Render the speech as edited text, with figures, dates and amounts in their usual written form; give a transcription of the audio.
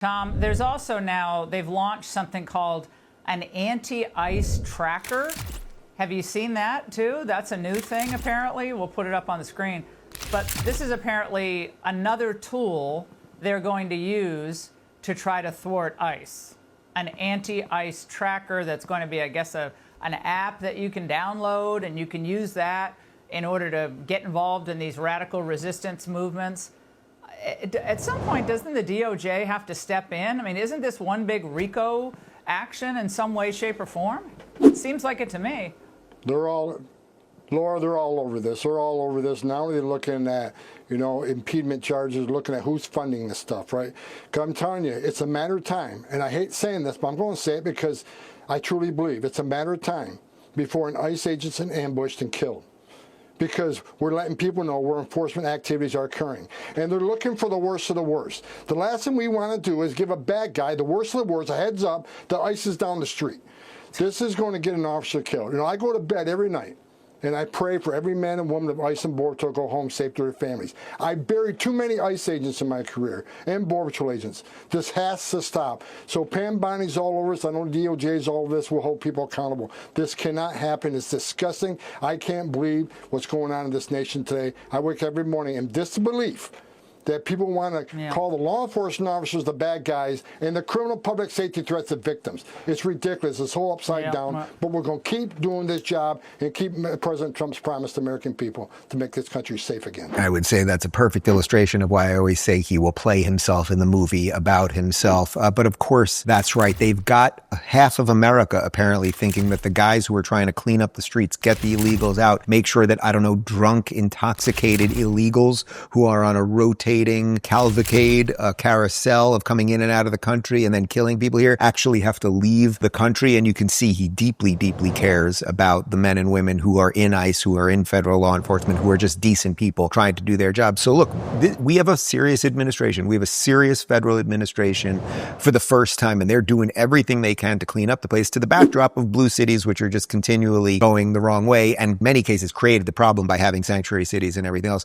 Tom, there's also now, they've launched something called an anti-ice tracker. Have you seen that too? That's a new thing, apparently. We'll put it up on the screen. But this is apparently another tool they're going to use to try to thwart ICE. An anti-ICE tracker that's going to be, I guess, an app that you can download, and you can use that in order to get involved in these radical resistance movements. At some point, doesn't the DOJ have to step in? I mean, isn't this one big RICO action in some way, shape, or form? It seems like it to me. Laura, they're all over this. They're all over this. Now they're looking at, impediment charges, looking at who's funding this stuff, right? Because I'm telling you, it's a matter of time. And I hate saying this, but I'm going to say it because I truly believe it's a matter of time before an ICE agent's ambushed and killed. Because we're letting people know where enforcement activities are occurring. And they're looking for the worst of the worst. The last thing we want to do is give a bad guy, the worst of the worst, a heads up that ICE is down the street. This is going to get an officer killed. I go to bed every night, and I pray for every man and woman of ICE and Border Patrol to go home safe to their families. I buried too many ICE agents in my career, and Border Patrol agents. This has to stop. So Pam Bonnie's all over us. I know DOJ's all over this. We'll hold people accountable. This cannot happen. It's disgusting. I can't believe what's going on in this nation today. I wake up every morning in disbelief that people want to call the law enforcement officers the bad guys and the criminal public safety threats the victims. It's ridiculous. It's all upside down. But we're going to keep doing this job and keep President Trump's promise to American people to make this country safe again. I would say that's a perfect illustration of why I always say he will play himself in the movie about himself. But of course, that's right. They've got half of America apparently thinking that the guys who are trying to clean up the streets, get the illegals out, make sure that, drunk, intoxicated illegals who are on a rotating cavalcade, a carousel of coming in and out of the country and then killing people here, actually have to leave the country. And you can see he deeply, deeply cares about the men and women who are in ICE, who are in federal law enforcement, who are just decent people trying to do their job. So look, we have a serious administration. We have a serious federal administration for the first time, and they're doing everything they can to clean up the place to the backdrop of blue cities, which are just continually going the wrong way, and in many cases created the problem by having sanctuary cities and everything else.